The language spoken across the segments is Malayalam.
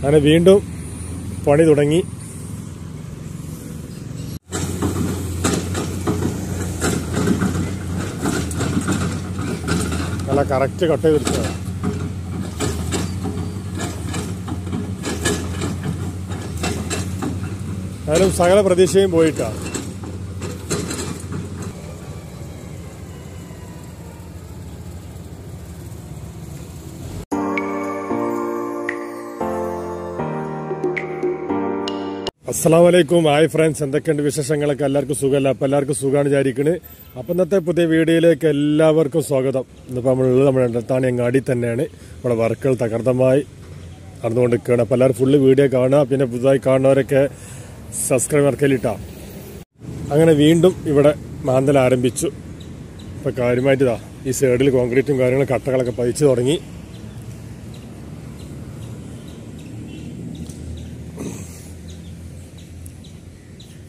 അങ്ങനെ വീണ്ടും പണി തുടങ്ങി. നല്ല കറക്റ്റ് കട്ട് ചെയ്തെടുത്തതാണ്. എന്നാലും സകല പ്രതീക്ഷയും പോയിട്ടാണ്. അസ്സലാമു അലൈക്കും. ഹായ് ഫ്രണ്ട്സ്, എന്തൊക്കെയുണ്ട് വിശേഷങ്ങളൊക്കെ? എല്ലാവർക്കും സുഖമല്ല? അപ്പം എല്ലാവർക്കും സുഖമാണ് വിചാരിക്കുന്നത്. അപ്പം ഇന്നത്തെ പുതിയ വീഡിയോയിലേക്ക് എല്ലാവർക്കും സ്വാഗതം. ഇന്നിപ്പോൾ നമ്മളുള്ളത് നമ്മുടെ എടത്താണി അങ്ങാടി തന്നെയാണ്. നമ്മുടെ വർക്കുകൾ തകർത്തമായി നടന്നുകൊണ്ടിരിക്കുകയാണ്. അപ്പോൾ എല്ലാവരും ഫുള്ള് വീഡിയോ കാണുക. പിന്നെ പുതുതായി കാണുന്നവരൊക്കെ സബ്സ്ക്രൈബ് വർക്കലിട്ടാ. അങ്ങനെ വീണ്ടും ഇവിടെ മാന്തൽ ആരംഭിച്ചു. ഇപ്പോൾ കാര്യമായിട്ട് ഇതാ ഈ സൈഡിൽ കോൺക്രീറ്റും കാര്യങ്ങളും കട്ടകളൊക്കെ പതിച്ചു തുടങ്ങി.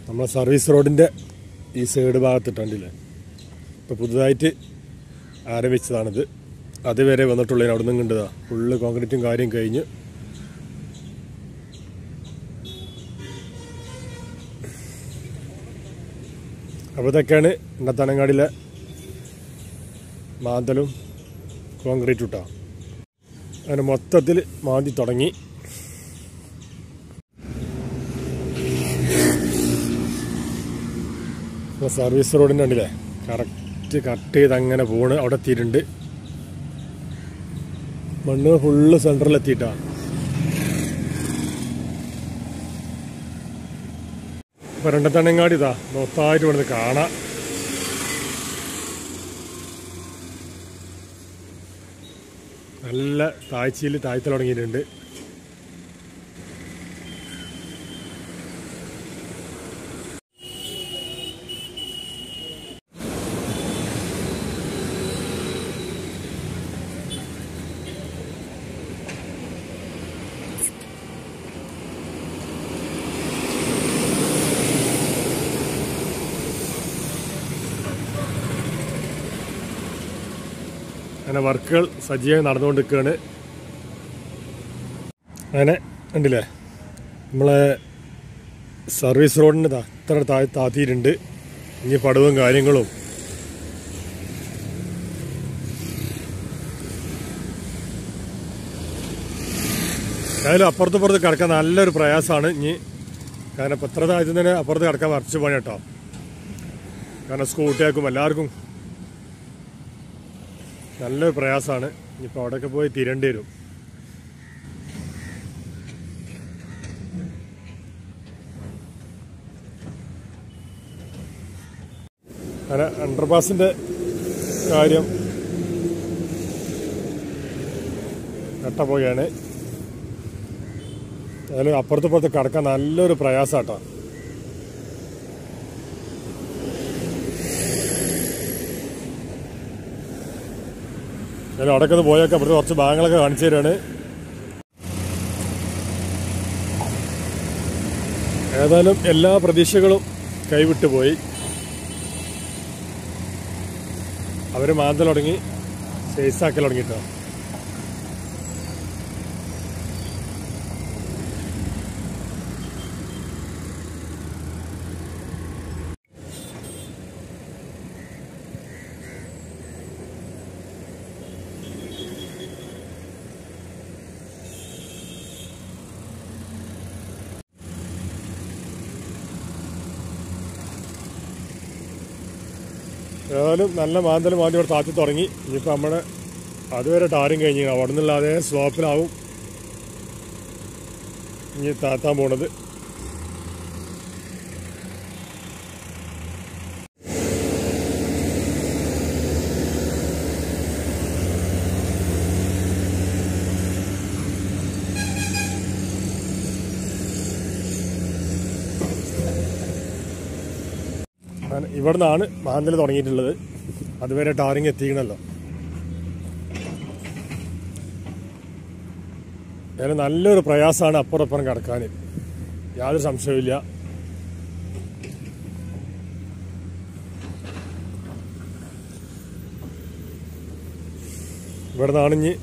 നമ്മളെ സർവീസ് റോഡിൻ്റെ ഈ സൈഡ് ഭാഗത്തിട്ടുണ്ടല്ലേ, ഇപ്പോൾ പുതുതായിട്ട് ആരംഭിച്ചതാണിത്. അതുവരെ വന്നിട്ടുള്ളതിന് അവിടെ നിന്ന് കണ്ടതാ ഫുള്ള് കോൺക്രീറ്റും കാര്യം കഴിഞ്ഞ്. അപ്പോൾ ഇതൊക്കെയാണ് എടത്താനങ്ങാടിയിലെ മാന്തലും കോൺക്രീറ്റും ഇട്ടാ. അങ്ങനെ മൊത്തത്തിൽ മാന്തി തുടങ്ങി. സർവീസ് റോഡിൻ്റെ ഉണ്ടല്ലേ കറക്റ്റ് കട്ട് ചെയ്ത് അങ്ങനെ പോണ്. അവിടെ എത്തിയിട്ടുണ്ട്. മണ്ണ് ഫുള്ള് സെൻറ്ററിലെത്തിയിട്ടാണ്. ഇപ്പം എടത്താനങ്ങാടി ഇതാ മൊത്തമായിട്ട് ഇവിടുന്ന് കാണാം. നല്ല താഴ്ചയിൽ താഴ്ത്തൽ തുടങ്ങിയിട്ടുണ്ട്. അങ്ങനെ വർക്കുകൾ സജീവമായി നടന്നുകൊണ്ടിരിക്കുകയാണ്. അങ്ങനെ ഉണ്ടല്ലേ നമ്മളെ സർവീസ് റോഡിന് ഇത്ര താത്തിയിട്ടുണ്ട്. ഇനി പടവും കാര്യങ്ങളും ഏതായാലും അപ്പുറത്ത് കിടക്കാൻ നല്ലൊരു പ്രയാസമാണ് ഇനി. കാരണം ഇപ്പം എത്ര താഴ്ത്തു തന്നെ അപ്പുറത്ത് കിടക്കാൻ വരച്ച് പണി കേട്ടോ. കാരണം സ്കൂട്ടിയാക്കും എല്ലാവർക്കും നല്ലൊരു പ്രയാസമാണ്. ഇനിയിപ്പോൾ അവിടെയൊക്കെ പോയി തിരണ്ടി വരും. അങ്ങനെ അണ്ടർപാസിൻ്റെ കാര്യം പോവുകയാണ്. അതിൽ അപ്പുറത്ത് കിടക്കാൻ നല്ലൊരു പ്രയാസമാട്ടോ. അവിടേക്ക് ഒന്ന് പോയൊക്കെ അവിടുത്തെ കുറച്ച് ഭാഗങ്ങളൊക്കെ കാണിച്ചു തരാണ്. ഏതായാലും എല്ലാ പ്രതീക്ഷകളും കൈവിട്ടു പോയി. അവർ മാന്തൽ തുടങ്ങി, സൈസാക്കൽ തുടങ്ങിയിട്ടോ. ഏതായാലും നല്ല മാന്തൽ മാന്തി ഇവിടെ താത്തി തുടങ്ങി. ഇനിയിപ്പോൾ നമ്മുടെ അതുവരെ ടാരും കഴിഞ്ഞു. അവിടെ നിന്നുള്ള അതേ സ്ലോപ്പിലാവും ഇനി താത്താൻ പോണത്. ഇവിടെ നിന്നാണ് മാന്തൽ തുടങ്ങിയിട്ടുള്ളത്. അതുവരെ ടാറിങ് എത്തിക്കണല്ലോ. അതിന് നല്ലൊരു പ്രയാസമാണ് അപ്പുറം കിടക്കാൻ, യാതൊരു സംശയമില്ല. ഇവിടെ നിന്നാണ് ഇനി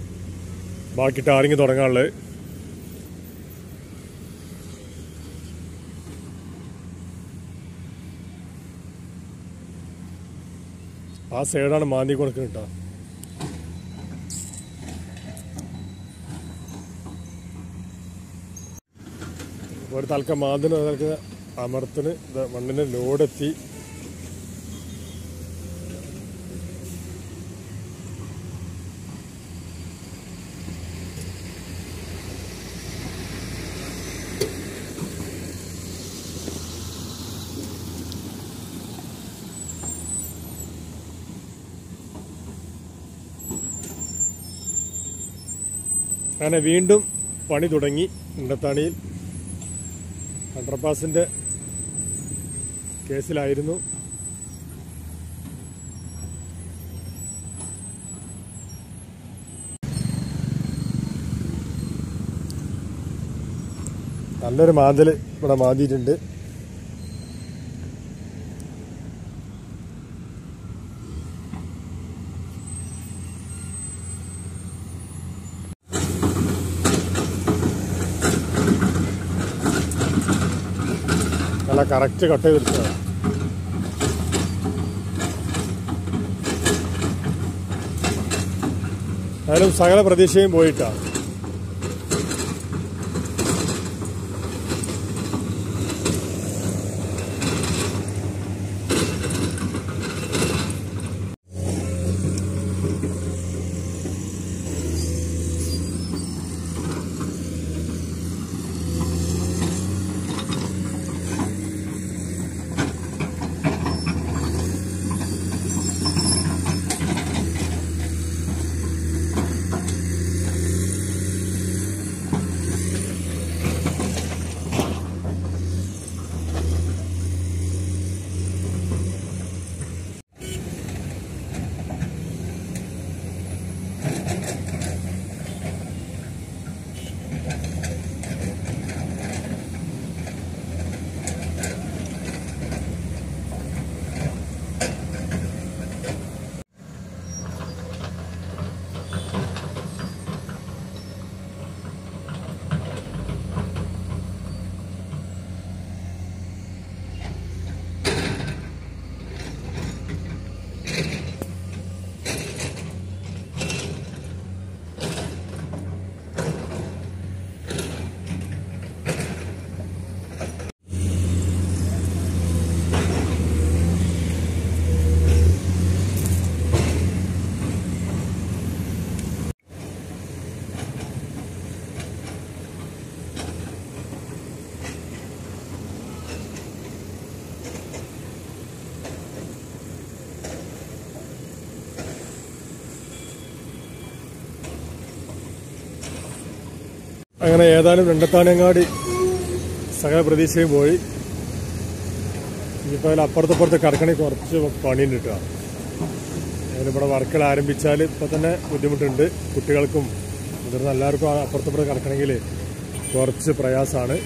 ബാക്കി ടാറിങ് തുടങ്ങാനുള്ളത്. ആ സൈഡാണ് മാന്തി കൊടുക്കുന്നത് കേട്ടോ. ഒരു തൽക്കം മാന്തിന് അതിലേക്ക് അമർത്തിന് മണ്ണിന് ലോഡെത്തി. അങ്ങനെ വീണ്ടും പണി തുടങ്ങി. ഇണ്ടത്താണിയിൽ അണ്ടർപാസിന്റെ കേസിലായിരുന്നു. നല്ലൊരു മാന്തൽ ഇവിടെ മാന്തിയിട്ടുണ്ട്. നല്ല കറക്റ്റ് കട്ട് ചെയ്തെടുത്തതാണ്. അതിലും സകല പ്രതീക്ഷയും പോയിട്ടാണ്. അങ്ങനെ ഏതായാലും രണ്ടത്താനങ്ങാടി സകല പ്രതീക്ഷയും പോയി. ഇനിയിപ്പോൾ അതിൽ അപ്പുറത്തപ്പുറത്ത് കറക്കണി കുറച്ച് പണിയുണ്ട് കേട്ടോ. അതിനിവിടെ വർക്കുകൾ ആരംഭിച്ചാൽ ഇപ്പം തന്നെ ബുദ്ധിമുട്ടുണ്ട്. കുട്ടികൾക്കും മുതിർന്ന എല്ലാവർക്കും അപ്പുറത്തപ്പുറത്ത് കറക്കണമെങ്കിൽ കുറച്ച് പ്രയാസമാണ്.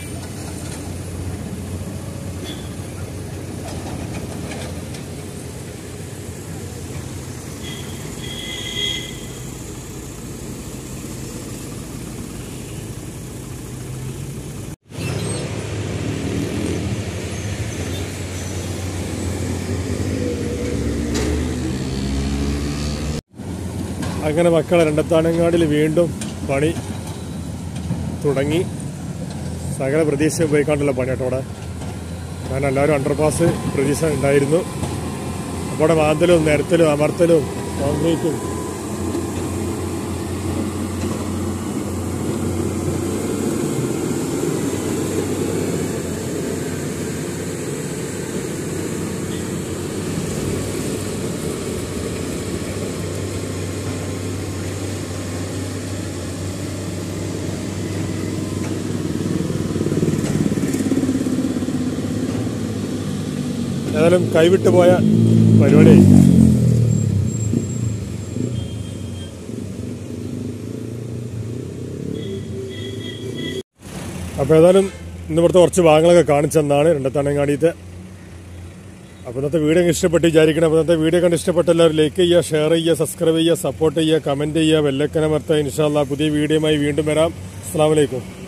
അങ്ങനെ മക്കളെ രണ്ടത്താനങ്ങാടിൽ വീണ്ടും പണി തുടങ്ങി. സകല പ്രതീക്ഷ പോയിക്കാണ്ടുള്ള പണി കേട്ടോ. അവിടെ കാരണം എല്ലാവരും അണ്ടർപാസ് പ്രതീക്ഷ ഉണ്ടായിരുന്നു. അപ്പോൾ അവിടെ മാന്തലും നിരത്തലും അമർത്തലും കോൺക്രീറ്റും ഏതായാലും കൈവിട്ടു പോയ പരിപാടി. അപ്പോൾ ഏതായാലും ഇന്നിവിടുത്തെ കുറച്ച് ഭാഗങ്ങളൊക്കെ കാണിച്ചെന്നാണ് രണ്ടത്താനങ്ങാടിയത്തെ. അപ്പോൾ ഇന്നത്തെ വീഡിയോ ഇഷ്ടപ്പെട്ട് വിചാരിക്കണം. അപ്പോൾ ഇന്നത്തെ വീഡിയോ കണ്ട് ഇഷ്ടപ്പെട്ട എല്ലാവരും ലൈക്ക് ചെയ്യുക, ഷെയർ ചെയ്യുക, സബ്സ്ക്രൈബ് ചെയ്യുക, സപ്പോർട്ട് ചെയ്യുക, കമൻറ്റ് ചെയ്യുക, ബെല്ലൈക്കൺ അമർത്തുക. ഇൻഷാ അല്ലാഹ് പുതിയ വീഡിയോയുമായി വീണ്ടും വരാം. അസ്സലാമു അലൈക്കും.